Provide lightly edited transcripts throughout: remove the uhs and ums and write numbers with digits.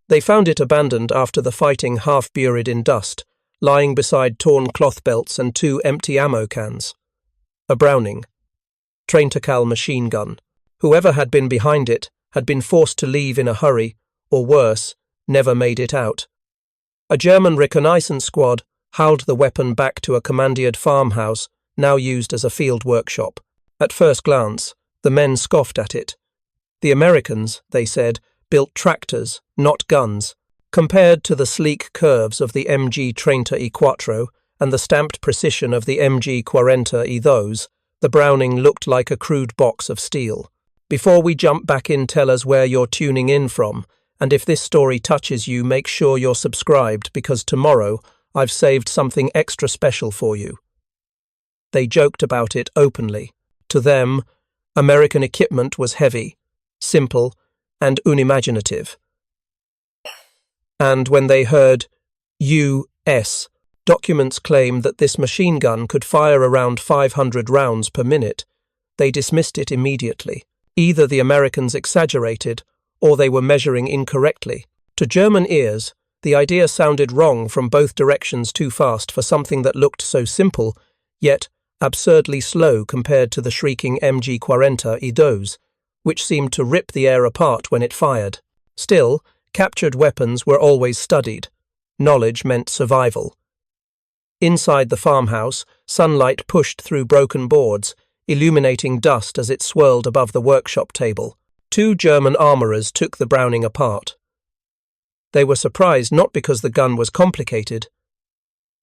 They found it abandoned after the fighting half buried in dust, lying beside torn cloth belts and 2 empty ammo cans. A Browning. Train-to-Cal machine gun. Whoever had been behind it had been forced to leave in a hurry, or worse, never made it out. A German reconnaissance squad hauled the weapon back to a commandeered farmhouse, now used as a field workshop. At first glance, the men scoffed at it. The Americans, they said, built tractors, not guns. Compared to the sleek curves of the MG 30 and the stamped precision of the MG 40, the Browning looked like a crude box of steel. Before we jump back in, tell us where you're tuning in from, and if this story touches you, make sure you're subscribed, because tomorrow I've saved something extra special for you. They joked about it openly. To them, American equipment was heavy, simple, and unimaginative. And when they heard U.S. documents claim that this machine gun could fire around 500 rounds per minute, they dismissed it immediately. Either the Americans exaggerated, or they were measuring incorrectly. To German ears, the idea sounded wrong from both directions, too fast for something that looked so simple, yet absurdly slow compared to the shrieking MG 40, which seemed to rip the air apart when it fired. Still, captured weapons were always studied. Knowledge meant survival. Inside the farmhouse, sunlight pushed through broken boards, illuminating dust as it swirled above the workshop table. 2 German armourers took the Browning apart. They were surprised not because the gun was complicated,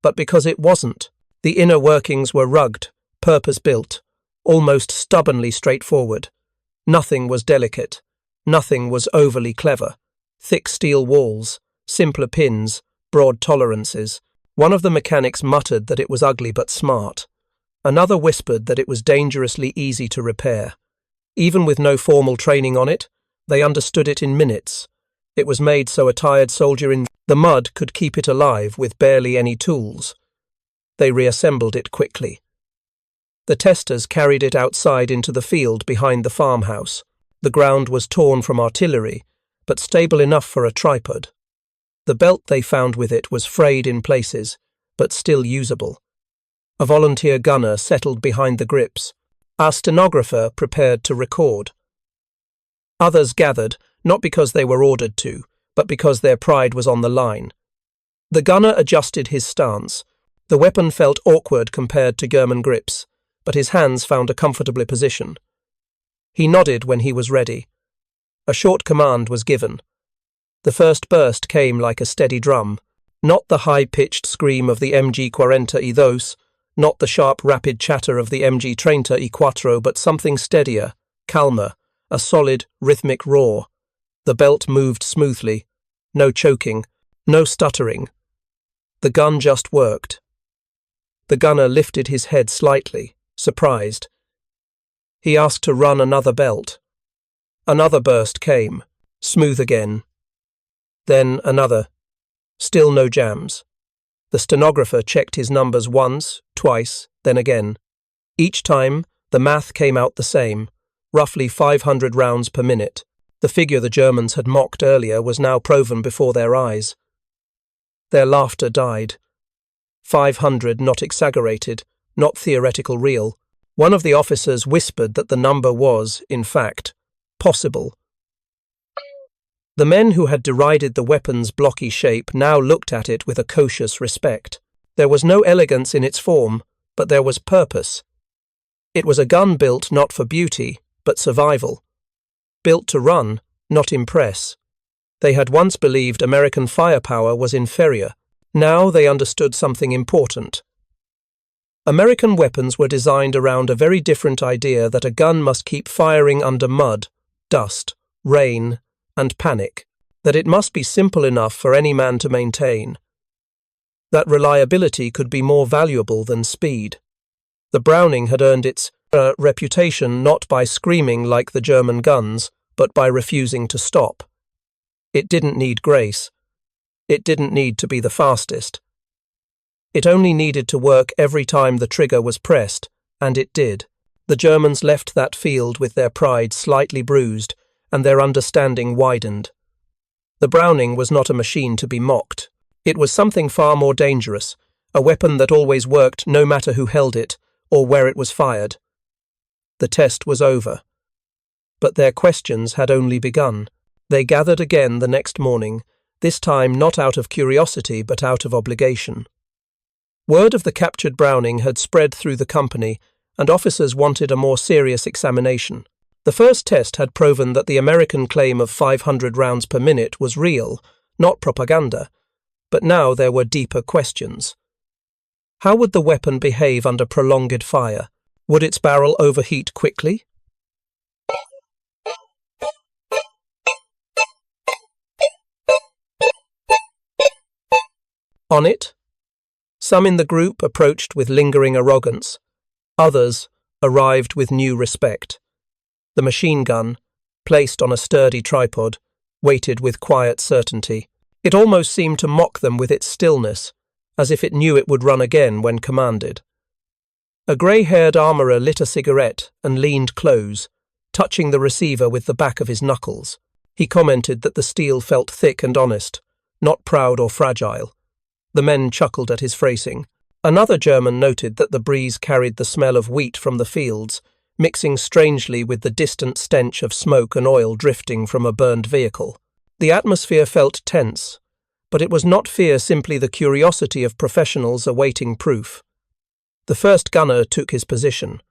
but because it wasn't. The inner workings were rugged, purpose-built, almost stubbornly straightforward. Nothing was delicate. Nothing was overly clever. Thick steel walls, simpler pins, broad tolerances. One of the mechanics muttered that it was ugly but smart. Another whispered that it was dangerously easy to repair. Even with no formal training on it, they understood it in minutes. It was made so a tired soldier in the mud could keep it alive with barely any tools. They reassembled it quickly. The testers carried it outside into the field behind the farmhouse. The ground was torn from artillery, but stable enough for a tripod. The belt they found with it was frayed in places, but still usable. A volunteer gunner settled behind the grips. Our stenographer prepared to record. Others gathered, not because they were ordered to, but because their pride was on the line. The gunner adjusted his stance. The weapon felt awkward compared to German grips, but his hands found a comfortable position. He nodded when he was ready. A short command was given. The first burst came like a steady drum, not the high-pitched scream of the MG 40, not the sharp, rapid chatter of the MG 30, but something steadier, calmer, a solid, rhythmic roar. The belt moved smoothly. No choking, no stuttering. The gun just worked. The gunner lifted his head slightly, surprised. He asked to run another belt. Another burst came, smooth again. Then another. Still no jams. The stenographer checked his numbers once, twice, then again. Each time, the math came out the same, roughly 500 rounds per minute. The figure the Germans had mocked earlier was now proven before their eyes. Their laughter died. 500, not exaggerated, not theoretical real. One of the officers whispered that the number was, in fact, possible. The men who had derided the weapon's blocky shape now looked at it with a cautious respect. There was no elegance in its form, but there was purpose. It was a gun built not for beauty, but survival. Built to run, not impress. They had once believed American firepower was inferior. Now they understood something important. American weapons were designed around a very different idea that a gun must keep firing under mud, dust, rain, and panic, that it must be simple enough for any man to maintain, that reliability could be more valuable than speed. The Browning had earned its reputation not by screaming like the German guns, but by refusing to stop. It didn't need grace. It didn't need to be the fastest. It only needed to work every time the trigger was pressed, and it did. The Germans left that field with their pride slightly bruised, and their understanding widened. The Browning was not a machine to be mocked. It was something far more dangerous, a weapon that always worked no matter who held it or where it was fired. The test was over. But their questions had only begun. They gathered again the next morning, this time not out of curiosity but out of obligation. Word of the captured Browning had spread through the company, and officers wanted a more serious examination. The first test had proven that the American claim of 500 rounds per minute was real, not propaganda, but now there were deeper questions. How would the weapon behave under prolonged fire? Would its barrel overheat quickly? On it, some in the group approached with lingering arrogance. Others arrived with new respect. The machine gun, placed on a sturdy tripod, waited with quiet certainty. It almost seemed to mock them with its stillness, as if it knew it would run again when commanded. A grey-haired armourer lit a cigarette and leaned close, touching the receiver with the back of his knuckles. He commented that the steel felt thick and honest, not proud or fragile. The men chuckled at his phrasing. Another German noted that the breeze carried the smell of wheat from the fields, mixing strangely with the distant stench of smoke and oil drifting from a burned vehicle. The atmosphere felt tense, but it was not fear, simply the curiosity of professionals awaiting proof. The first gunner took his position.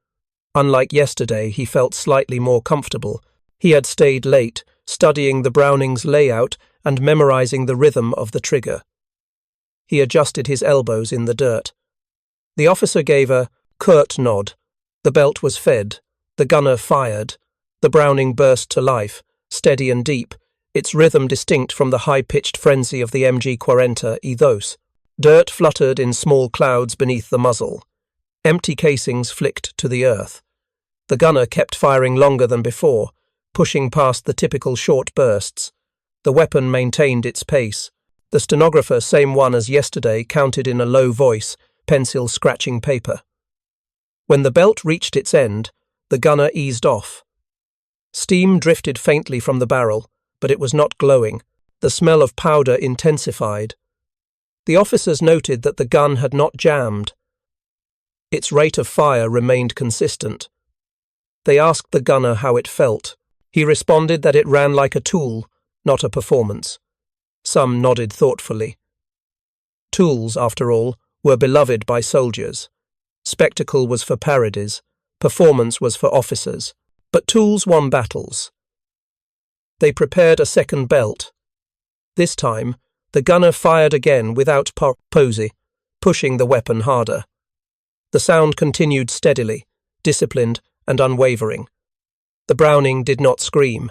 Unlike yesterday, he felt slightly more comfortable. He had stayed late, studying the Browning's layout and memorizing the rhythm of the trigger. He adjusted his elbows in the dirt. The officer gave a curt nod. The belt was fed. The gunner fired. The Browning burst to life, steady and deep, its rhythm distinct from the high-pitched frenzy of the MG-40 Dirt fluttered in small clouds beneath the muzzle. Empty casings flicked to the earth. The gunner kept firing longer than before, pushing past the typical short bursts. The weapon maintained its pace. The stenographer, same one as yesterday, counted in a low voice, pencil scratching paper. When the belt reached its end, the gunner eased off. Steam drifted faintly from the barrel, but it was not glowing. The smell of powder intensified. The officers noted that the gun had not jammed. Its rate of fire remained consistent. They asked the gunner how it felt. He responded that it ran like a tool, not a performance. Some nodded thoughtfully. Tools, after all, were beloved by soldiers. Spectacle was for parodies, performance was for officers, but tools won battles. They prepared a second belt. This time, the gunner fired again without posy, pushing the weapon harder. The sound continued steadily, disciplined and unwavering. The Browning did not scream.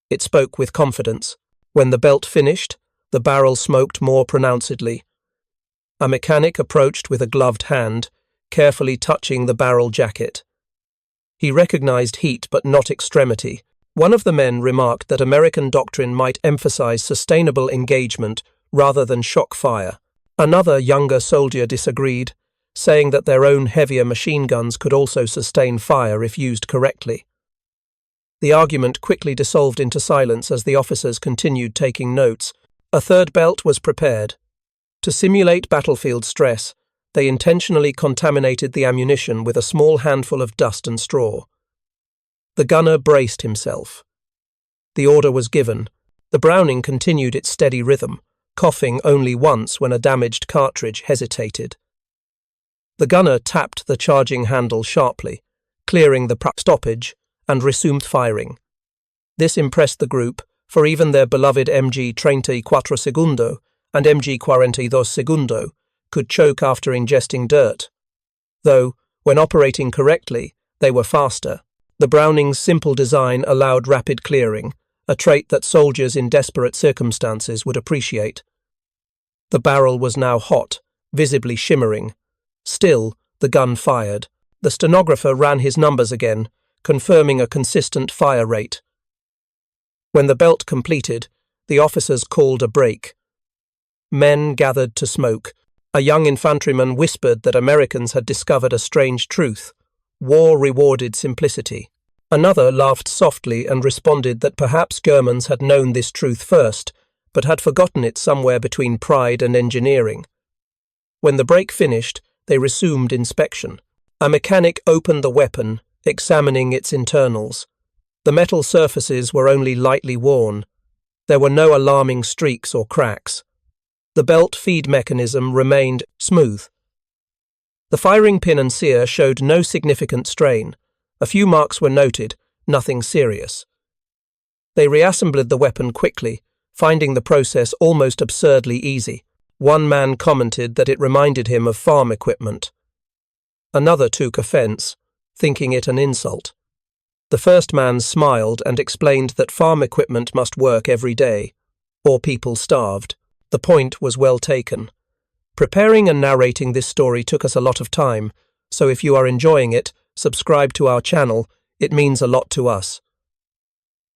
It spoke with confidence. When the belt finished, the barrel smoked more pronouncedly. A mechanic approached with a gloved hand, carefully touching the barrel jacket. He recognized heat but not extremity. One of the men remarked that American doctrine might emphasize sustainable engagement rather than shock fire. Another younger soldier disagreed, saying that their own heavier machine guns could also sustain fire if used correctly. The argument quickly dissolved into silence as the officers continued taking notes. A third belt was prepared. To simulate battlefield stress, they intentionally contaminated the ammunition with a small handful of dust and straw. The gunner braced himself. The order was given. The Browning continued its steady rhythm, coughing only once when a damaged cartridge hesitated. The gunner tapped the charging handle sharply, clearing the stoppage, and resumed firing. This impressed the group, for even their beloved MG-34 and MG-42 could choke after ingesting dirt. Though, when operating correctly, they were faster. The Browning's simple design allowed rapid clearing, a trait that soldiers in desperate circumstances would appreciate. The barrel was now hot, visibly shimmering. Still, the gun fired. The stenographer ran his numbers again, confirming a consistent fire rate. When the belt completed, the officers called a break. Men gathered to smoke. A young infantryman whispered that Americans had discovered a strange truth. War rewarded simplicity. Another laughed softly and responded that perhaps Germans had known this truth first, but had forgotten it somewhere between pride and engineering. When the break finished, they resumed inspection. A mechanic opened the weapon, examining its internals. The metal surfaces were only lightly worn. There were no alarming streaks or cracks. The belt feed mechanism remained smooth. The firing pin and sear showed no significant strain. A few marks were noted, nothing serious. They reassembled the weapon quickly, finding the process almost absurdly easy. One man commented that it reminded him of farm equipment. Another took offense, thinking it an insult. The first man smiled and explained that farm equipment must work every day, or people starved. The point was well taken. Preparing and narrating this story took us a lot of time, so if you are enjoying it, subscribe to our channel. It means a lot to us.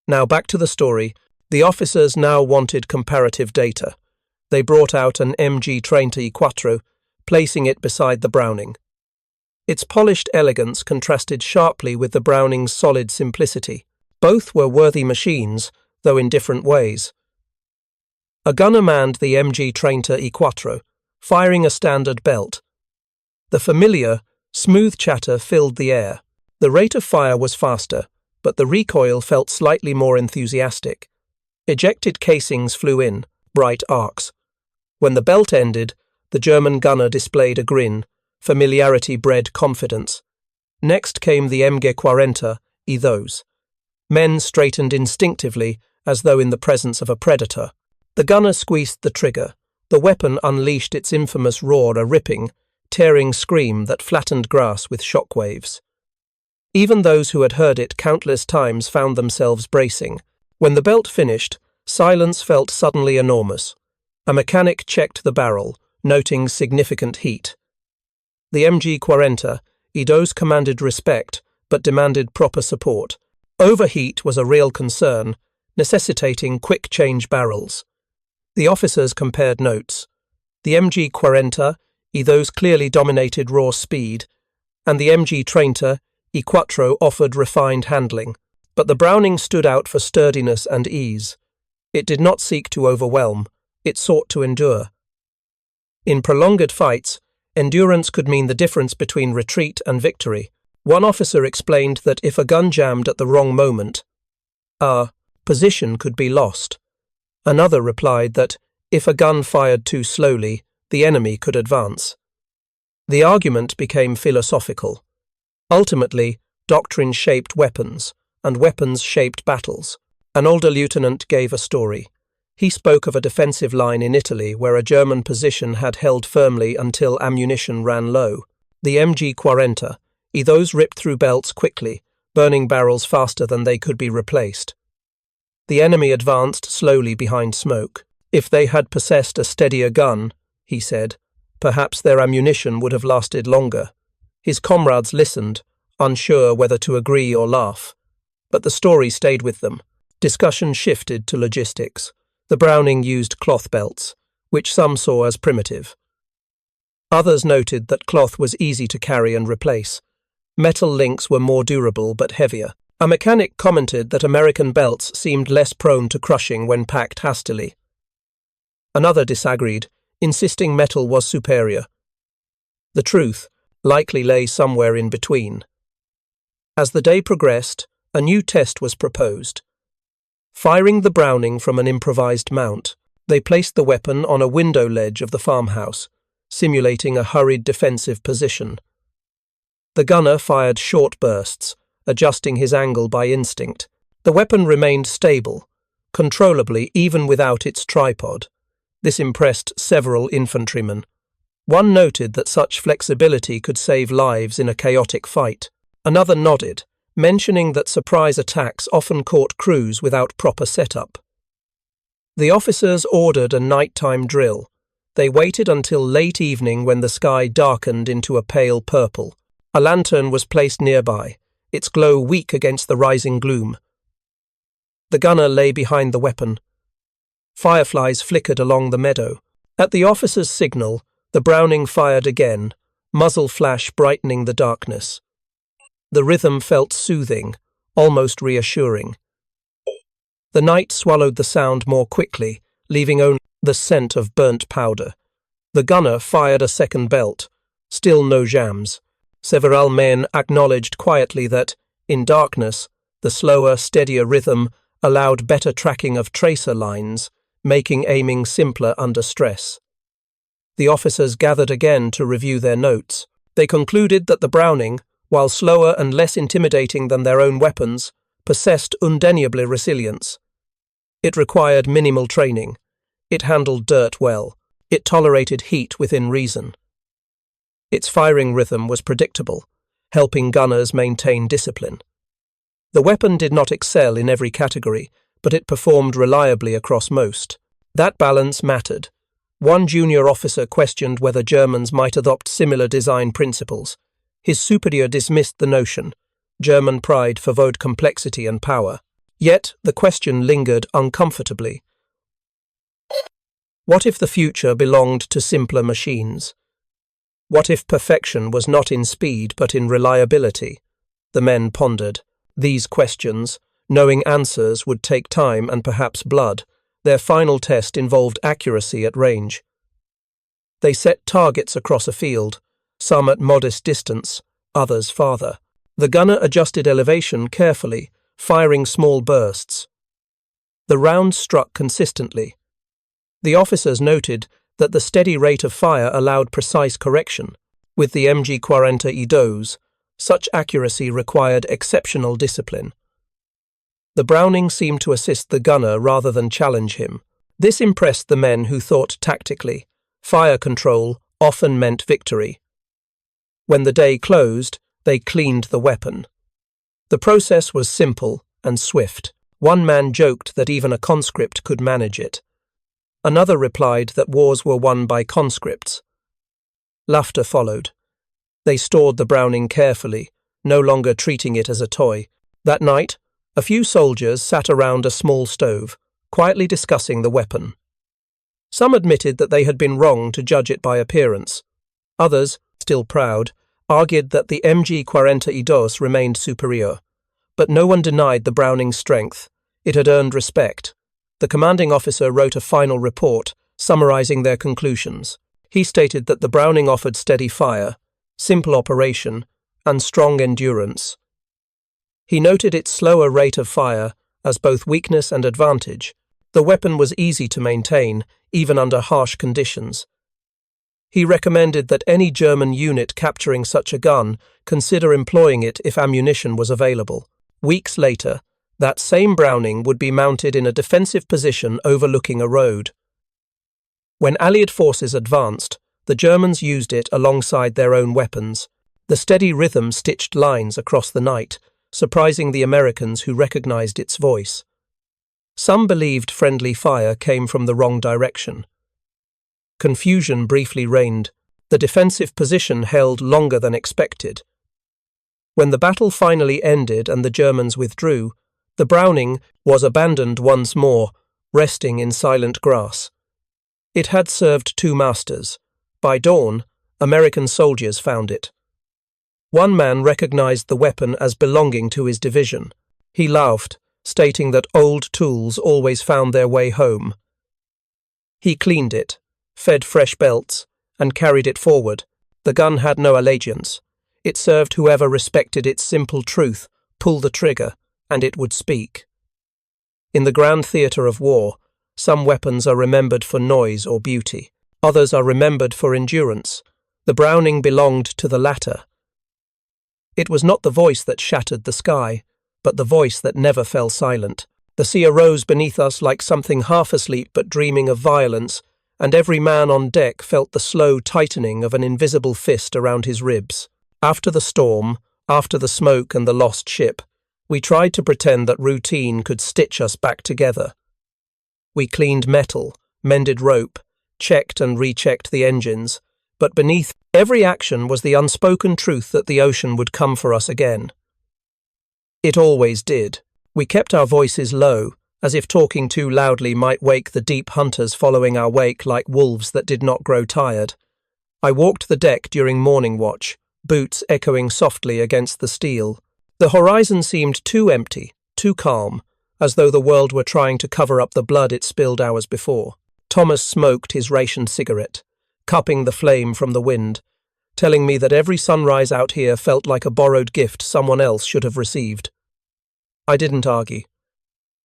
Now back to the story. The officers now wanted comparative data. They brought out an MG-30 placing it beside the Browning. Its polished elegance contrasted sharply with the Browning's solid simplicity. Both were worthy machines, though in different ways. A gunner manned the MG-30 firing a standard belt. The familiar, smooth chatter filled the air. The rate of fire was faster, but the recoil felt slightly more enthusiastic. Ejected casings flew in, bright arcs. When the belt ended, the German gunner displayed a grin. Familiarity bred confidence. Next came the MG-40, those. Men straightened instinctively, as though in the presence of a predator. The gunner squeezed the trigger. The weapon unleashed its infamous roar, a ripping, tearing scream that flattened grass with shock waves. Even those who had heard it countless times found themselves bracing. When the belt finished, silence felt suddenly enormous. A mechanic checked the barrel, noting significant heat. The MG-40, those commanded respect, but demanded proper support. Overheat was a real concern, necessitating quick-change barrels. The officers compared notes. The MG-40, those clearly dominated raw speed, and the MG-30, I4 offered refined handling. But the Browning stood out for sturdiness and ease. It did not seek to overwhelm, it sought to endure. In prolonged fights, endurance could mean the difference between retreat and victory. One officer explained that if a gun jammed at the wrong moment, our position could be lost. Another replied that if a gun fired too slowly, the enemy could advance. The argument became philosophical. Ultimately, doctrine shaped weapons, and weapons shaped battles. An older lieutenant gave a story. He spoke of a defensive line in Italy where a German position had held firmly until ammunition ran low. The MG-40, those ripped through belts quickly, burning barrels faster than they could be replaced. The enemy advanced slowly behind smoke. If they had possessed a steadier gun, he said, perhaps their ammunition would have lasted longer. His comrades listened, unsure whether to agree or laugh. But the story stayed with them. Discussion shifted to logistics. The Browning used cloth belts, which some saw as primitive. Others noted that cloth was easy to carry and replace. Metal links were more durable but heavier. A mechanic commented that American belts seemed less prone to crushing when packed hastily. Another disagreed, insisting metal was superior. The truth likely lay somewhere in between. As the day progressed, a new test was proposed. Firing the Browning from an improvised mount, they placed the weapon on a window ledge of the farmhouse, simulating a hurried defensive position. The gunner fired short bursts, adjusting his angle by instinct. The weapon remained stable, controllably even without its tripod. This impressed several infantrymen. One noted that such flexibility could save lives in a chaotic fight. Another nodded, mentioning that surprise attacks often caught crews without proper setup. The officers ordered a nighttime drill. They waited until late evening when the sky darkened into a pale purple. A lantern was placed nearby, its glow weak against the rising gloom. The gunner lay behind the weapon. Fireflies flickered along the meadow. At the officer's signal, the Browning fired again, muzzle flash brightening the darkness. The rhythm felt soothing, almost reassuring. The night swallowed the sound more quickly, leaving only the scent of burnt powder. The gunner fired a second belt. Still no jams. Several men acknowledged quietly that, in darkness, the slower, steadier rhythm allowed better tracking of tracer lines, making aiming simpler under stress. The officers gathered again to review their notes. They concluded that the Browning, while slower and less intimidating than their own weapons, possessed undeniably resilience. It required minimal training. It handled dirt well. It tolerated heat within reason. Its firing rhythm was predictable, helping gunners maintain discipline. The weapon did not excel in every category, but it performed reliably across most. That balance mattered. One junior officer questioned whether Germans might adopt similar design principles. His superior dismissed the notion. German pride forebode complexity and power. Yet the question lingered uncomfortably. What if the future belonged to simpler machines? What if perfection was not in speed but in reliability? The men pondered. These questions, knowing answers would take time and perhaps blood. Their final test involved accuracy at range. They set targets across a field, some at modest distance, others farther. The gunner adjusted elevation carefully, firing small bursts. The rounds struck consistently. The officers noted that the steady rate of fire allowed precise correction. With the MG-40 IDOs, such accuracy required exceptional discipline. The Browning seemed to assist the gunner rather than challenge him. This impressed the men who thought tactically. Fire control often meant victory. When the day closed, they cleaned the weapon. The process was simple and swift. One man joked that even a conscript could manage it. Another replied that wars were won by conscripts. Laughter followed. They stored the Browning carefully, no longer treating it as a toy. That night, a few soldiers sat around a small stove, quietly discussing the weapon. Some admitted that they had been wrong to judge it by appearance. Others, still proud, argued that the MG-40 IDOs remained superior. But no one denied the Browning's strength. It had earned respect. The commanding officer wrote a final report, summarizing their conclusions. He stated that the Browning offered steady fire, simple operation, and strong endurance. He noted its slower rate of fire as both weakness and advantage. The weapon was easy to maintain, even under harsh conditions. He recommended that any German unit capturing such a gun consider employing it if ammunition was available. Weeks later, that same Browning would be mounted in a defensive position overlooking a road. When Allied forces advanced, the Germans used it alongside their own weapons. The steady rhythm stitched lines across the night, surprising the Americans who recognized its voice. Some believed friendly fire came from the wrong direction. Confusion briefly reigned. The defensive position held longer than expected. When the battle finally ended and the Germans withdrew, the Browning was abandoned once more, resting in silent grass. It had served two masters. By dawn, American soldiers found it. One man recognized the weapon as belonging to his division. He laughed, stating that old tools always found their way home. He cleaned it, fed fresh belts, and carried it forward. The gun had no allegiance. It served whoever respected its simple truth: pull the trigger, and it would speak. In the grand theatre of war, some weapons are remembered for noise or beauty. Others are remembered for endurance. The Browning belonged to the latter. It was not the voice that shattered the sky, but the voice that never fell silent. The sea arose beneath us like something half asleep but dreaming of violence, and every man on deck felt the slow tightening of an invisible fist around his ribs. After the storm, after the smoke and the lost ship, we tried to pretend that routine could stitch us back together. We cleaned metal, mended rope, checked and rechecked the engines, but beneath every action was the unspoken truth that the ocean would come for us again. It always did. We kept our voices low, as if talking too loudly might wake the deep hunters following our wake like wolves that did not grow tired. I walked the deck during morning watch, boots echoing softly against the steel. The horizon seemed too empty, too calm, as though the world were trying to cover up the blood it spilled hours before. Thomas smoked his rationed cigarette, cupping the flame from the wind, telling me that every sunrise out here felt like a borrowed gift someone else should have received. I didn't argue.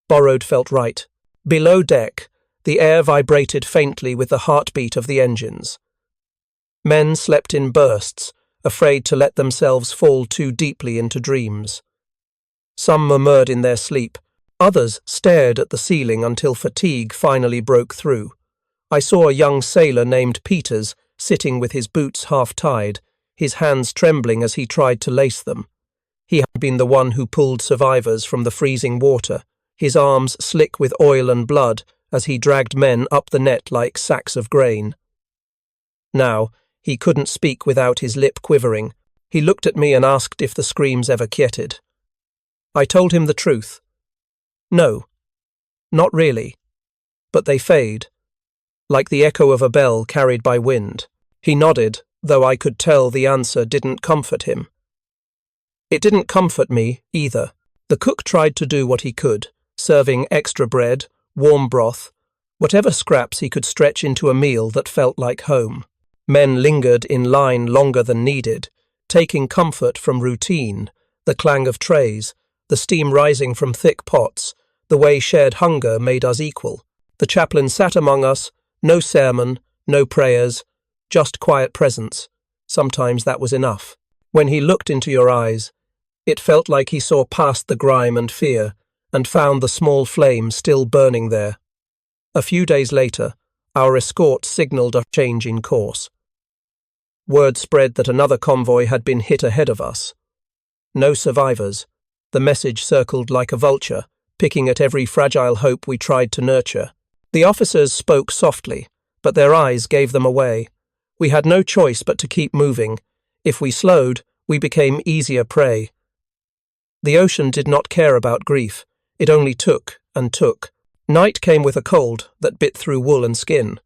Borrowed felt right. Below deck, the air vibrated faintly with the heartbeat of the engines. Men slept in bursts, afraid to let themselves fall too deeply into dreams. Some murmured in their sleep, others stared at the ceiling until fatigue finally broke through. I saw a young sailor named Peters sitting with his boots half-tied, his hands trembling as he tried to lace them. He had been the one who pulled survivors from the freezing water, his arms slick with oil and blood as he dragged men up the net like sacks of grain. Now, he couldn't speak without his lip quivering. He looked at me and asked if the screams ever quieted. I told him the truth. No, not really. But they fade, like the echo of a bell carried by wind. He nodded, though I could tell the answer didn't comfort him. It didn't comfort me, either. The cook tried to do what he could, serving extra bread, warm broth, whatever scraps he could stretch into a meal that felt like home. Men lingered in line longer than needed, taking comfort from routine, the clang of trays, the steam rising from thick pots, the way shared hunger made us equal. The chaplain sat among us, no sermon, no prayers, just quiet presence. Sometimes that was enough. When he looked into your eyes, it felt like he saw past the grime and fear, and found the small flame still burning there. A few days later, our escort signalled a change in course. Word spread that another convoy had been hit ahead of us. No survivors. The message circled like a vulture, picking at every fragile hope we tried to nurture. The officers spoke softly, but their eyes gave them away. We had no choice but to keep moving. If we slowed, we became easier prey. The ocean did not care about grief. It only took and took. Night came with a cold that bit through wool and skin.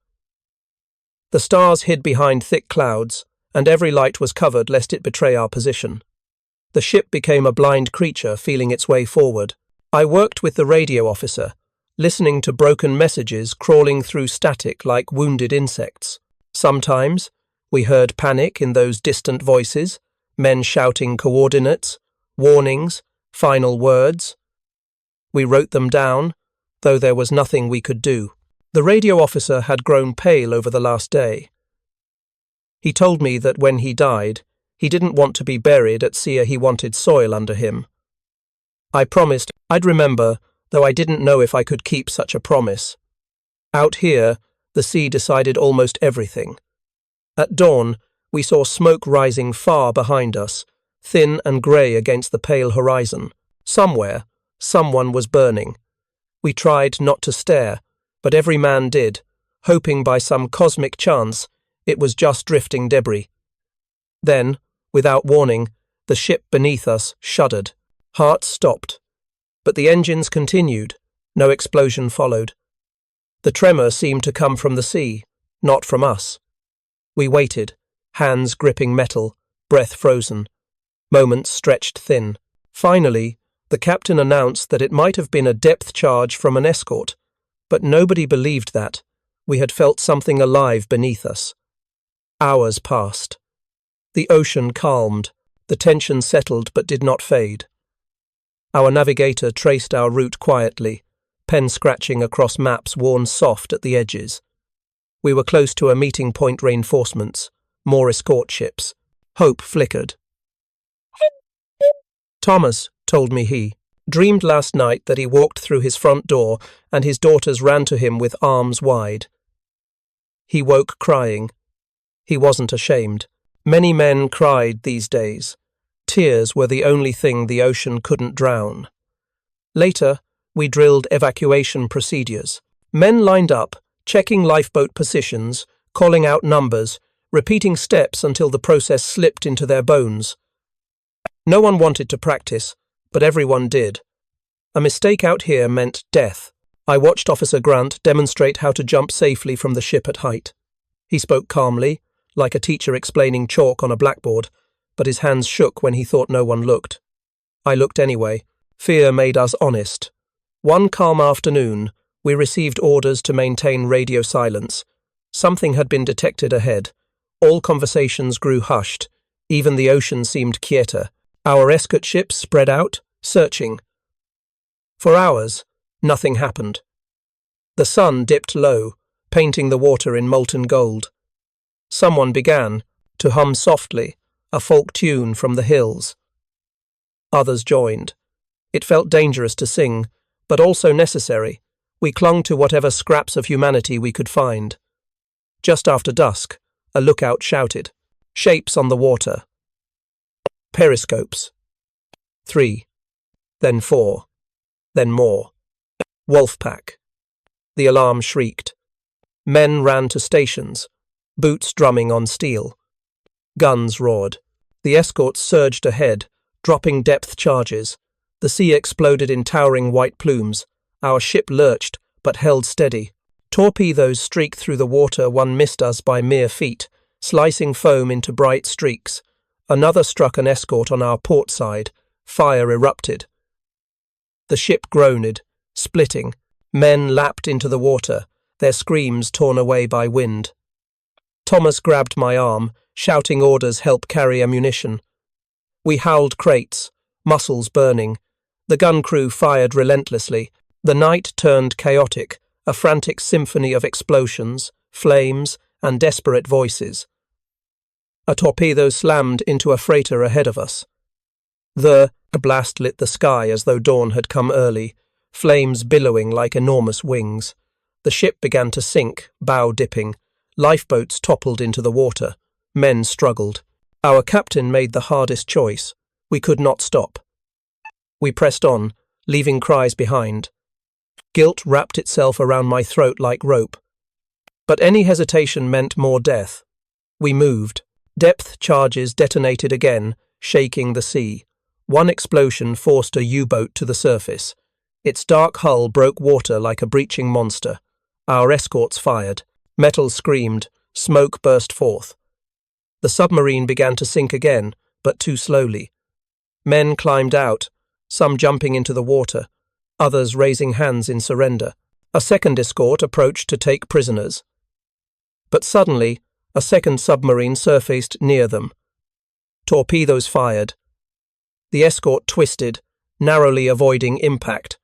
The stars hid behind thick clouds, and every light was covered lest it betray our position. The ship became a blind creature feeling its way forward. I worked with the radio officer, listening to broken messages crawling through static like wounded insects. Sometimes we heard panic in those distant voices, men shouting coordinates, warnings, final words. We wrote them down, though there was nothing we could do. The radio officer had grown pale over the last day. He told me that when he died, he didn't want to be buried at sea. He wanted soil under him. I promised I'd remember, though I didn't know if I could keep such a promise. Out here, the sea decided almost everything. At dawn, we saw smoke rising far behind us, thin and grey against the pale horizon. Somewhere, someone was burning. We tried not to stare, but every man did, hoping by some cosmic chance it was just drifting debris. Then, without warning, the ship beneath us shuddered. Hearts stopped. But the engines continued. No explosion followed. The tremor seemed to come from the sea, not from us. We waited, hands gripping metal, breath frozen. Moments stretched thin. Finally, the captain announced that it might have been a depth charge from an escort, but nobody believed that. We had felt something alive beneath us. Hours passed. The ocean calmed. The tension settled but did not fade. Our navigator traced our route quietly, pen scratching across maps worn soft at the edges. We were close to a meeting point. Reinforcements, more escort ships. Hope flickered. Thomas, told me he, dreamed last night that he walked through his front door and his daughters ran to him with arms wide. He woke crying. He wasn't ashamed. Many men cried these days. Tears were the only thing the ocean couldn't drown. Later, we drilled evacuation procedures. Men lined up, checking lifeboat positions, calling out numbers, repeating steps until the process slipped into their bones. No one wanted to practice, but everyone did. A mistake out here meant death. I watched Officer Grant demonstrate how to jump safely from the ship at height. He spoke calmly, like a teacher explaining chalk on a blackboard, but his hands shook when he thought no one looked. I looked anyway. Fear made us honest. One calm afternoon, We received orders to maintain radio silence. Something had been detected ahead. All conversations grew hushed. Even the ocean seemed quieter. Our escort ships spread out, searching. For hours, nothing happened. The sun dipped low, painting the water in molten gold. Someone began to hum softly, a folk tune from the hills. Others joined. It felt dangerous to sing, but also necessary. We clung to whatever scraps of humanity we could find. Just after dusk, a lookout shouted, "Shapes on the water." Periscopes. 3. Then 4. Then more. Wolf pack. The alarm shrieked. Men ran to stations, boots drumming on steel. Guns roared. The escorts surged ahead, dropping depth charges. The sea exploded in towering white plumes. Our ship lurched, but held steady. Torpedoes streaked through the water. One missed us by mere feet, slicing foam into bright streaks. Another struck an escort on our port side. Fire erupted. The ship groaned, splitting. Men lapped into the water, their screams torn away by wind. Thomas grabbed my arm, shouting orders help carry ammunition. We howled crates, muscles burning. The gun crew fired relentlessly. The night turned chaotic, a frantic symphony of explosions, flames, and desperate voices. A torpedo slammed into a freighter ahead of us. A blast lit the sky as though dawn had come early, flames billowing like enormous wings. The ship began to sink, bow dipping. Lifeboats toppled into the water. Men struggled. Our captain made the hardest choice. We could not stop. We pressed on, leaving cries behind. Guilt wrapped itself around my throat like rope. But any hesitation meant more death. We moved. Depth charges detonated again, shaking the sea. One explosion forced a U-boat to the surface. Its dark hull broke water like a breaching monster. Our escorts fired. Metal screamed. Smoke burst forth. The submarine began to sink again, but too slowly. Men climbed out, some jumping into the water, others raising hands in surrender. A second escort approached to take prisoners. But suddenly, a second submarine surfaced near them. Torpedoes fired. The escort twisted, narrowly avoiding impact.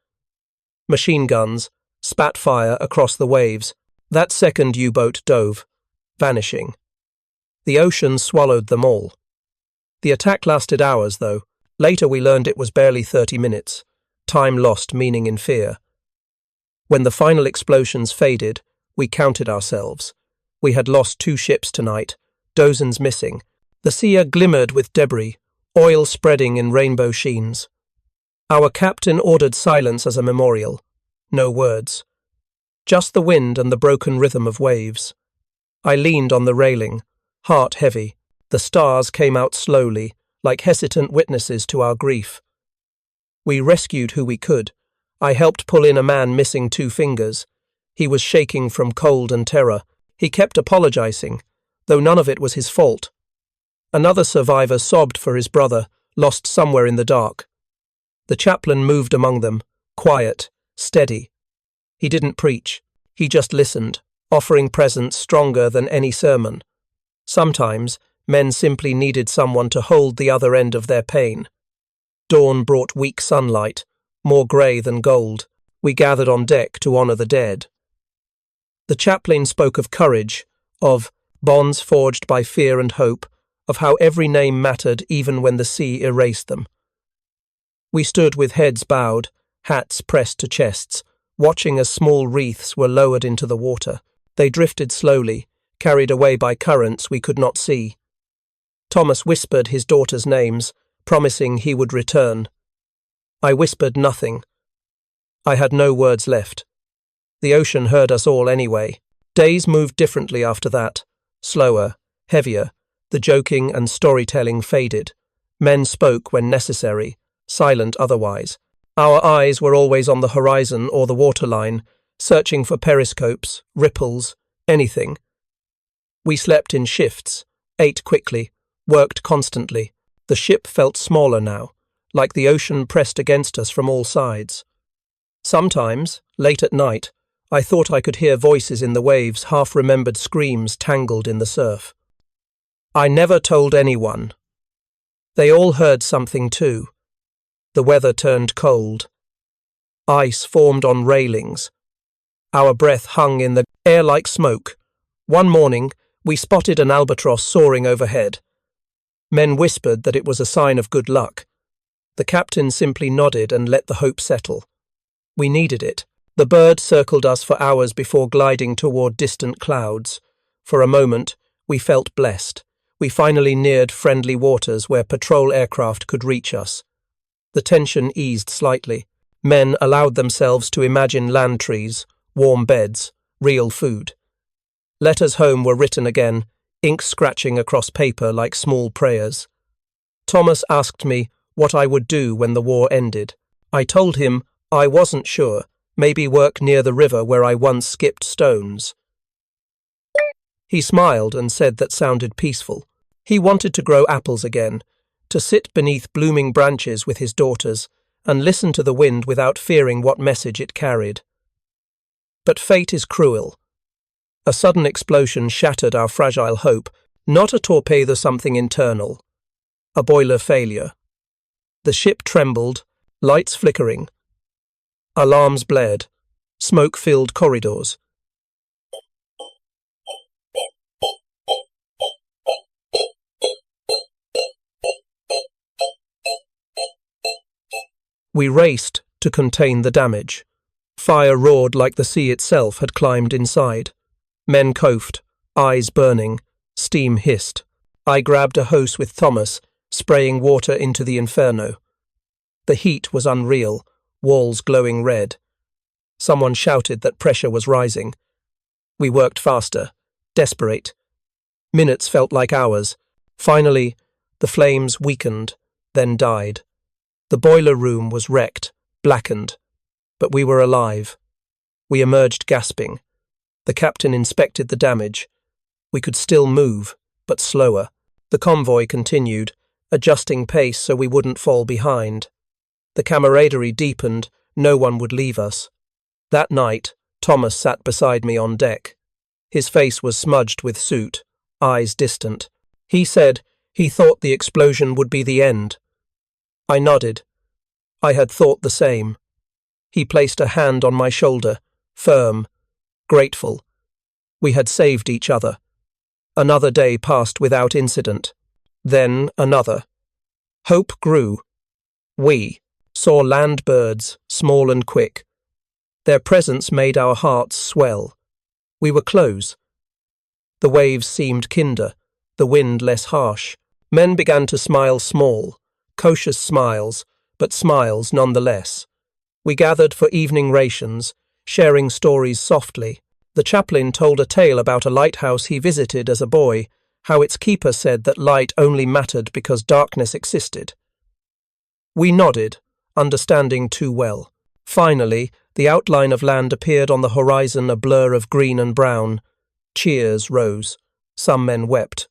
Machine guns spat fire across the waves. That second U-boat dove, vanishing. The ocean swallowed them all. The attack lasted hours, though. Later we learned it was barely 30 minutes. Time lost meaning in fear. When the final explosions faded, we counted ourselves. We had lost 2 ships tonight, dozens missing. The sea glimmered with debris, oil spreading in rainbow sheens. Our captain ordered silence as a memorial. No words. Just the wind and the broken rhythm of waves. I leaned on the railing, heart heavy. The stars came out slowly, like hesitant witnesses to our grief. We rescued who we could. I helped pull in a man missing 2 fingers. He was shaking from cold and terror. He kept apologizing, though none of it was his fault. Another survivor sobbed for his brother, lost somewhere in the dark. The chaplain moved among them, quiet, steady. He didn't preach. He just listened, offering presence stronger than any sermon. Sometimes, men simply needed someone to hold the other end of their pain. Dawn brought weak sunlight, more grey than gold. We gathered on deck to honour the dead. The chaplain spoke of courage, of bonds forged by fear and hope, of how every name mattered even when the sea erased them. We stood with heads bowed, hats pressed to chests, watching as small wreaths were lowered into the water. They drifted slowly, carried away by currents we could not see. Thomas whispered his daughter's names, promising he would return. I whispered nothing. I had no words left. The ocean heard us all anyway. Days moved differently after that, slower, heavier. The joking and storytelling faded. Men spoke when necessary, silent otherwise. Our eyes were always on the horizon or the waterline, searching for periscopes, ripples, anything. We slept in shifts, ate quickly, worked constantly. The ship felt smaller now, like the ocean pressed against us from all sides. Sometimes, late at night, I thought I could hear voices in the waves, half-remembered screams tangled in the surf. I never told anyone. They all heard something too. The weather turned cold. Ice formed on railings. Our breath hung in the air like smoke. One morning, we spotted an albatross soaring overhead. Men whispered that it was a sign of good luck. The captain simply nodded and let the hope settle. We needed it. The bird circled us for hours before gliding toward distant clouds. For a moment, we felt blessed. We finally neared friendly waters where patrol aircraft could reach us. The tension eased slightly. Men allowed themselves to imagine land trees, warm beds, real food. Letters home were written again, ink scratching across paper like small prayers. Thomas asked me what I would do when the war ended. I told him I wasn't sure, maybe work near the river where I once skipped stones. He smiled and said that sounded peaceful. He wanted to grow apples again, to sit beneath blooming branches with his daughters and listen to the wind without fearing what message it carried. But fate is cruel. A sudden explosion shattered our fragile hope, not a torpedo, something internal. A boiler failure. The ship trembled, lights flickering. Alarms blared. Smoke filled corridors. We raced to contain the damage. Fire roared like the sea itself had climbed inside. Men coughed, eyes burning, steam hissed. I grabbed a hose with Thomas, spraying water into the inferno. The heat was unreal, walls glowing red. Someone shouted that pressure was rising. We worked faster, desperate. Minutes felt like hours. Finally, the flames weakened, then died. The boiler room was wrecked, blackened, but we were alive. We emerged gasping. The captain inspected the damage. We could still move, but slower. The convoy continued, adjusting pace so we wouldn't fall behind. The camaraderie deepened, no one would leave us. That night, Thomas sat beside me on deck. His face was smudged with soot, eyes distant. He said he thought the explosion would be the end. I nodded. I had thought the same. He placed a hand on my shoulder, firm, grateful. We had saved each other. Another day passed without incident. Then another. Hope grew. We saw land birds, small and quick. Their presence made our hearts swell. We were close. The waves seemed kinder, the wind less harsh. Men began to smile small, cautious smiles, but smiles nonetheless. We gathered for evening rations, sharing stories softly. The chaplain told a tale about a lighthouse he visited as a boy, how its keeper said that light only mattered because darkness existed. We nodded, understanding too well. Finally, the outline of land appeared on the horizon, a blur of green and brown. Cheers rose. Some men wept.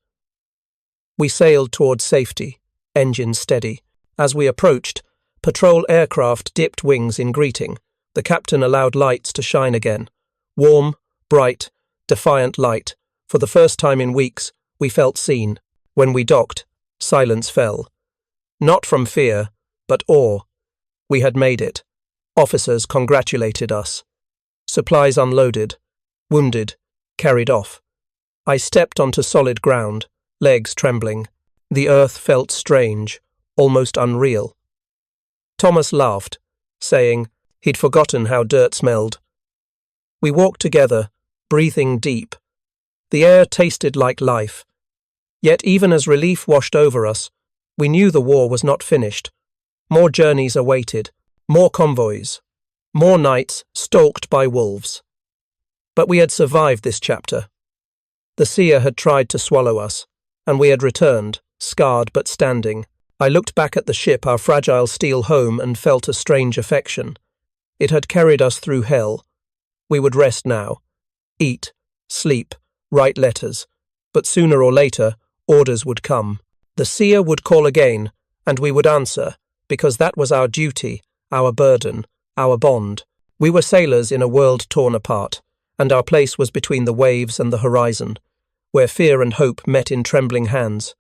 We sailed toward safety, engines steady. As we approached, patrol aircraft dipped wings in greeting. The captain allowed lights to shine again. Warm, bright, defiant light. For the first time in weeks, we felt seen. When we docked, silence fell. Not from fear, but awe. We had made it. Officers congratulated us. Supplies unloaded. Wounded. Carried off. I stepped onto solid ground, legs trembling. The earth felt strange, almost unreal. Thomas laughed, saying he'd forgotten how dirt smelled. We walked together, breathing deep. The air tasted like life. Yet even as relief washed over us, we knew the war was not finished. More journeys awaited, more convoys, more nights stalked by wolves. But we had survived this chapter. The seer had tried to swallow us, and we had returned, scarred but standing. I looked back at the ship, our fragile steel home, and felt a strange affection. It had carried us through hell. We would rest now. Eat, sleep, write letters. But sooner or later, orders would come. The seer would call again, and we would answer, because that was our duty, our burden, our bond. We were sailors in a world torn apart, and our place was between the waves and the horizon, where fear and hope met in trembling hands.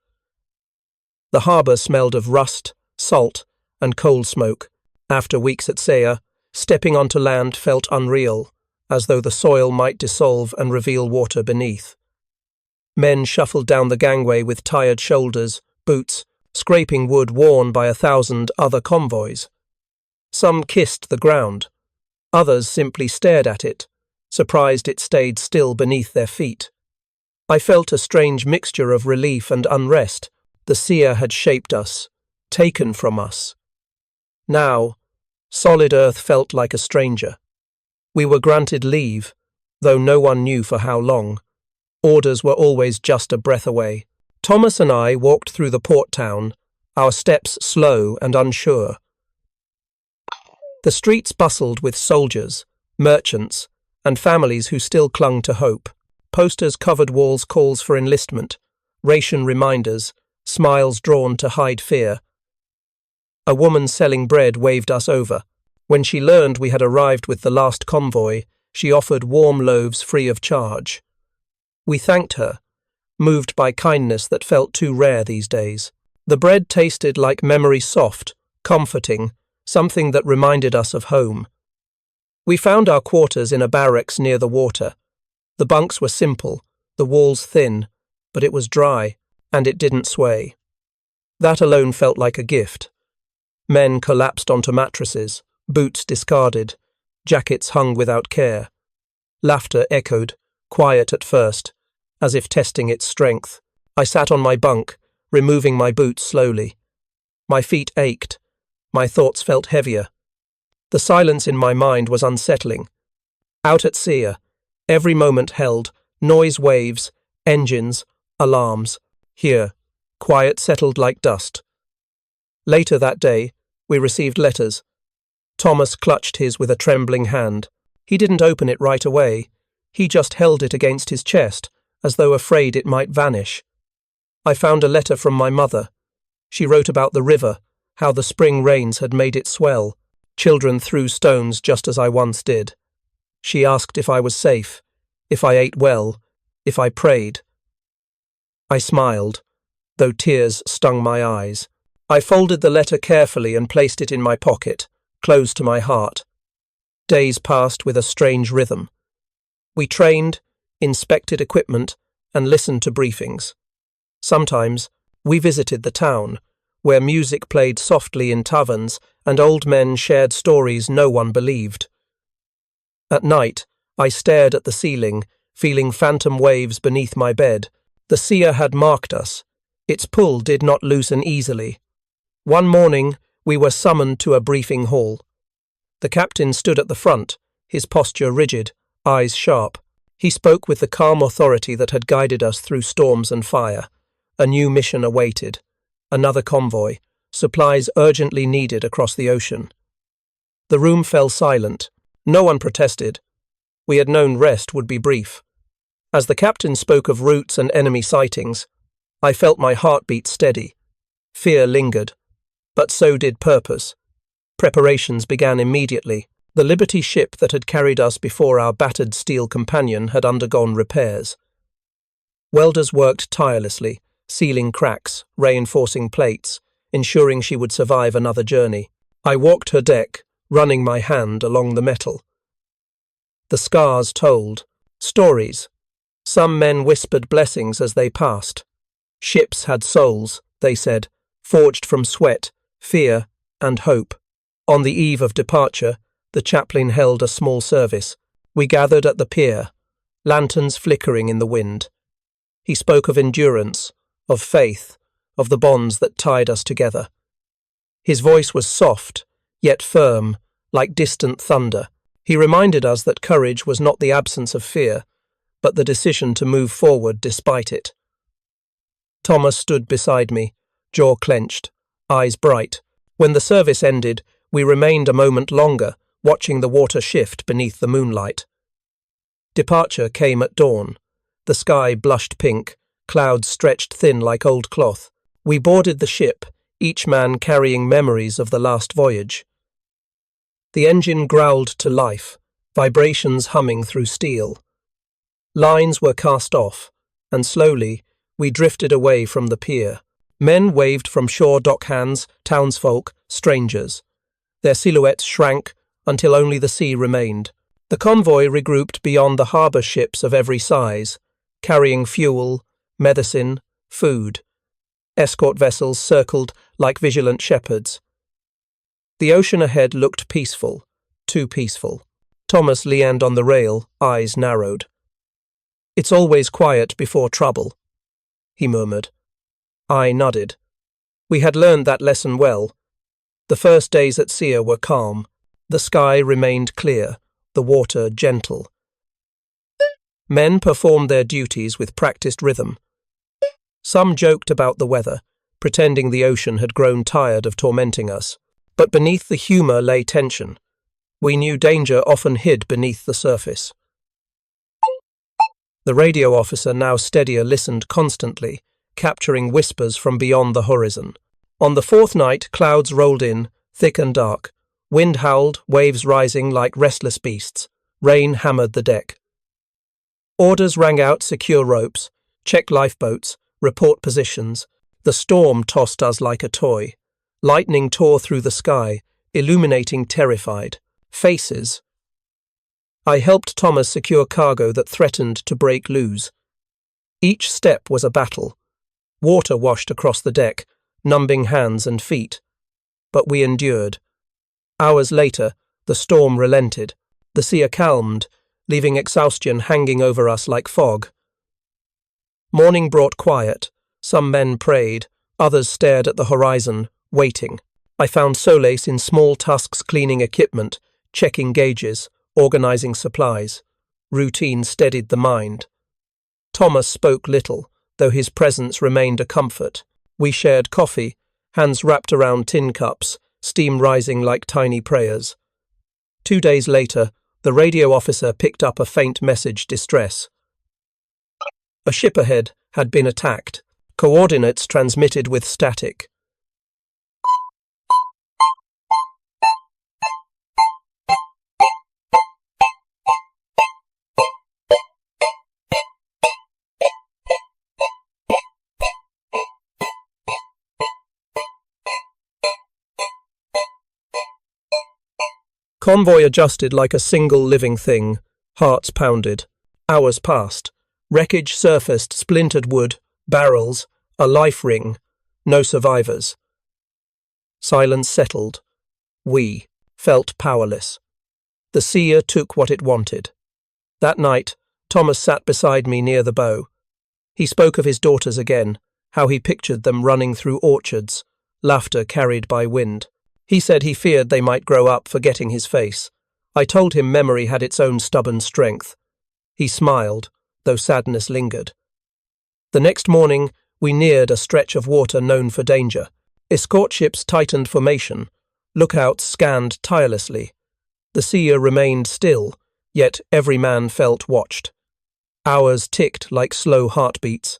The harbour smelled of rust, salt, and coal smoke. After weeks at sea, stepping onto land felt unreal, as though the soil might dissolve and reveal water beneath. Men shuffled down the gangway with tired shoulders, boots, scraping wood worn by 1,000 other convoys. Some kissed the ground. Others simply stared at it, surprised it stayed still beneath their feet. I felt a strange mixture of relief and unrest. The sea had shaped us, taken from us. Now, solid earth felt like a stranger. We were granted leave, though no one knew for how long. Orders were always just a breath away. Thomas and I walked through the port town, our steps slow and unsure. The streets bustled with soldiers, merchants, and families who still clung to hope. Posters covered walls, calls for enlistment, ration reminders, smiles drawn to hide fear. A woman selling bread waved us over. When she learned we had arrived with the last convoy, she offered warm loaves free of charge. We thanked her, moved by kindness that felt too rare these days. The bread tasted like memory, soft, comforting, something that reminded us of home. We found our quarters in a barracks near the water. The bunks were simple, the walls thin, but it was dry, and it didn't sway. That alone felt like a gift. Men collapsed onto mattresses, boots discarded, jackets hung without care. Laughter echoed, quiet at first, as if testing its strength. I sat on my bunk, removing my boots slowly. My feet ached. My thoughts felt heavier. The silence in my mind was unsettling. Out at sea, every moment held noise, waves, engines, alarms. Here, quiet settled like dust. Later that day, we received letters. Thomas clutched his with a trembling hand. He didn't open it right away. He just held it against his chest, as though afraid it might vanish. I found a letter from my mother. She wrote about the river, how the spring rains had made it swell. Children threw stones just as I once did. She asked if I was safe, if I ate well, if I prayed. I smiled, though tears stung my eyes. I folded the letter carefully and placed it in my pocket, close to my heart. Days passed with a strange rhythm. We trained, inspected equipment, and listened to briefings. Sometimes we visited the town, where music played softly in taverns and old men shared stories no one believed. At night, I stared at the ceiling, feeling phantom waves beneath my bed. The sea had marked us. Its pull did not loosen easily. One morning, we were summoned to a briefing hall. The captain stood at the front, his posture rigid, eyes sharp. He spoke with the calm authority that had guided us through storms and fire. A new mission awaited. Another convoy, supplies urgently needed across the ocean. The room fell silent. No one protested. We had known rest would be brief. As the captain spoke of routes and enemy sightings, I felt my heartbeat steady. Fear lingered, but so did purpose. Preparations began immediately. The Liberty ship that had carried us before our battered steel companion had undergone repairs. Welders worked tirelessly, sealing cracks, reinforcing plates, ensuring she would survive another journey. I walked her deck, running my hand along the metal. The scars told stories. Some men whispered blessings as they passed. Ships had souls, they said, forged from sweat, fear, and hope. On the eve of departure, the chaplain held a small service. We gathered at the pier, lanterns flickering in the wind. He spoke of endurance, of faith, of the bonds that tied us together. His voice was soft, yet firm, like distant thunder. He reminded us that courage was not the absence of fear, but the decision to move forward despite it. Thomas stood beside me, jaw clenched, eyes bright. When the service ended, we remained a moment longer, watching the water shift beneath the moonlight. Departure came at dawn. The sky blushed pink, clouds stretched thin like old cloth. We boarded the ship, each man carrying memories of the last voyage. The engine growled to life, vibrations humming through steel. Lines were cast off, and slowly we drifted away from the pier. Men waved from shore dockhands, townsfolk, strangers. Their silhouettes shrank until only the sea remained. The convoy regrouped beyond the harbour ships of every size, carrying fuel, medicine, food. Escort vessels circled like vigilant shepherds. The ocean ahead looked peaceful, too peaceful. Thomas leaned on the rail, eyes narrowed. "It's always quiet before trouble," he murmured. I nodded. We had learned that lesson well. The first days at sea were calm. The sky remained clear, the water gentle. Men performed their duties with practiced rhythm. Some joked about the weather, pretending the ocean had grown tired of tormenting us. But beneath the humour lay tension. We knew danger often hid beneath the surface. The radio officer, now steadier, listened constantly, capturing whispers from beyond the horizon. On the fourth night, clouds rolled in, thick and dark. Wind howled, waves rising like restless beasts. Rain hammered the deck. Orders rang out: secure ropes, check lifeboats, report positions. The storm tossed us like a toy. Lightning tore through the sky, illuminating terrified faces. I helped Thomas secure cargo that threatened to break loose. Each step was a battle. Water washed across the deck, numbing hands and feet. But we endured. Hours later, the storm relented. The sea calmed, leaving exhaustion hanging over us like fog. Morning brought quiet. Some men prayed, others stared at the horizon, waiting. I found solace in small tasks: cleaning equipment, checking gauges, organizing supplies. Routine steadied the mind. Thomas spoke little, though his presence remained a comfort. We shared coffee, hands wrapped around tin cups, steam rising like tiny prayers. 2 days later, the radio officer picked up a faint message: distress. A ship ahead had been attacked. Coordinates transmitted with static. Convoy adjusted like a single living thing. Hearts pounded. Hours passed. Wreckage surfaced: splintered wood, barrels, a life ring. No survivors. Silence settled. We felt powerless. The sea took what it wanted. That night, Thomas sat beside me near the bow. He spoke of his daughters again, how he pictured them running through orchards, laughter carried by wind. He said he feared they might grow up forgetting his face. I told him memory had its own stubborn strength. He smiled, though sadness lingered. The next morning, we neared a stretch of water known for danger. Escort ships tightened formation. Lookouts scanned tirelessly. The sea remained still, yet every man felt watched. Hours ticked like slow heartbeats.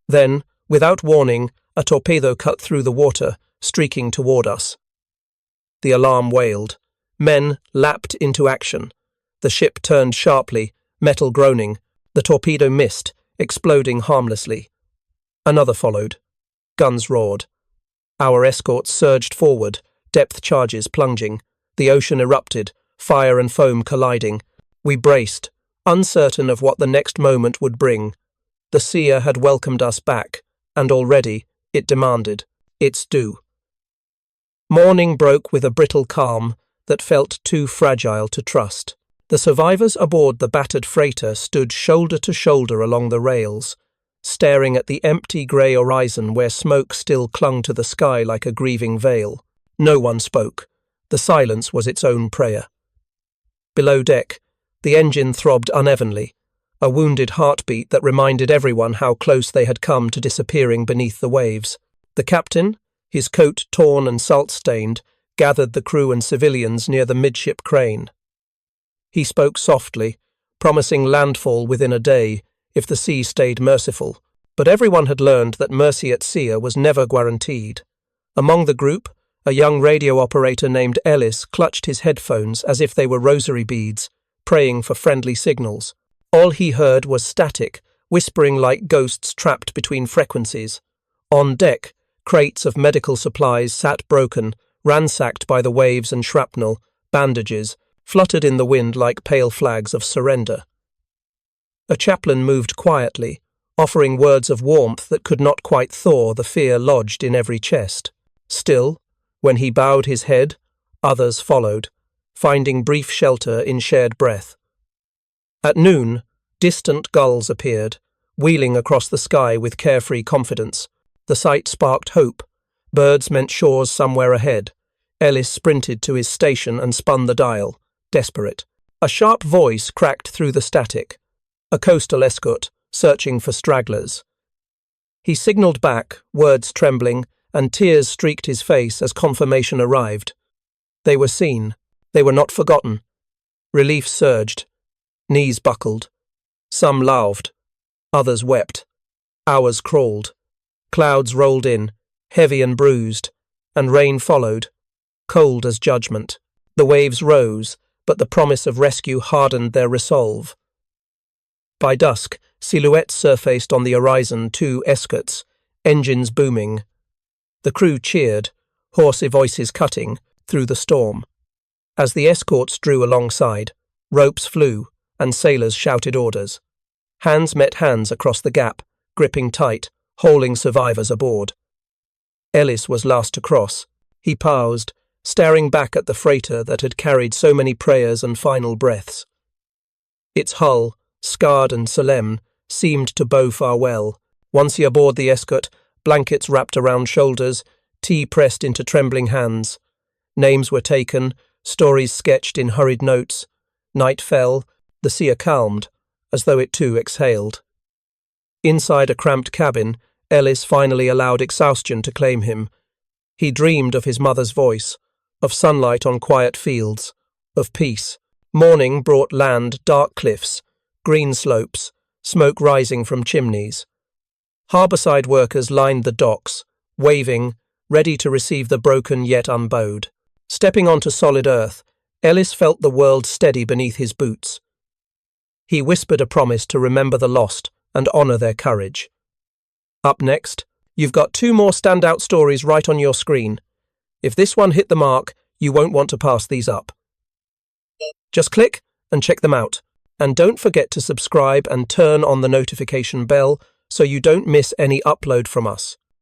Then, without warning, a torpedo cut through the water, streaking toward us. The alarm wailed. Men lapped into action. The ship turned sharply, metal groaning. The torpedo missed, exploding harmlessly. Another followed. Guns roared. Our escorts surged forward, depth charges plunging. The ocean erupted, fire and foam colliding. We braced, uncertain of what the next moment would bring. The sea had welcomed us back, and already it demanded its due. Morning broke with a brittle calm that felt too fragile to trust. The survivors aboard the battered freighter stood shoulder to shoulder along the rails, staring at the empty grey horizon where smoke still clung to the sky like a grieving veil. No one spoke. The silence was its own prayer. Below deck, the engine throbbed unevenly, a wounded heartbeat that reminded everyone how close they had come to disappearing beneath the waves. The captain, his coat torn and salt-stained, gathered the crew and civilians near the midship crane. He spoke softly, promising landfall within a day if the sea stayed merciful, but everyone had learned that mercy at sea was never guaranteed. Among the group, A young radio operator named Ellis clutched his headphones as if they were rosary beads, praying for friendly signals. All he heard was static, whispering like ghosts trapped between frequencies. On deck, crates of medical supplies sat broken, ransacked by the waves and shrapnel. Bandages fluttered in the wind like pale flags of surrender. A chaplain moved quietly, offering words of warmth that could not quite thaw the fear lodged in every chest. Still, when he bowed his head, others followed, finding brief shelter in shared breath. At noon, distant gulls appeared, wheeling across the sky with carefree confidence. The sight sparked hope. Birds meant shores somewhere ahead. Ellis sprinted to his station and spun the dial, desperate. A sharp voice cracked through the static. A coastal escort, searching for stragglers. He signalled back, words trembling, and tears streaked his face as confirmation arrived. They were seen. They were not forgotten. Relief surged. Knees buckled. Some laughed. Others wept. Hours crawled. Clouds rolled in, heavy and bruised, and rain followed, cold as judgment. The waves rose, but the promise of rescue hardened their resolve. By dusk, silhouettes surfaced on the horizon, 2 escorts, engines booming. The crew cheered, hoarse voices cutting through the storm. As the escorts drew alongside, ropes flew, and sailors shouted orders. Hands met hands across the gap, gripping tight, hauling survivors aboard. Ellis was last to cross. He paused, staring back at the freighter that had carried so many prayers and final breaths. Its hull, scarred and solemn, seemed to bow farewell. Once he aboard the escort, blankets wrapped around shoulders, tea pressed into trembling hands. Names were taken, stories sketched in hurried notes. Night fell, the sea calmed, as though it too exhaled. Inside a cramped cabin, Ellis finally allowed exhaustion to claim him. He dreamed of his mother's voice, of sunlight on quiet fields, of peace. Morning brought land, dark cliffs, green slopes, smoke rising from chimneys. Harbourside workers lined the docks, waving, ready to receive the broken yet unbowed. Stepping onto solid earth, Ellis felt the world steady beneath his boots. He whispered a promise to remember the lost and honour their courage. Up next, you've got 2 more standout stories right on your screen. If this one hit the mark, you won't want to pass these up. Just click and check them out. And don't forget to subscribe and turn on the notification bell so you don't miss any upload from us.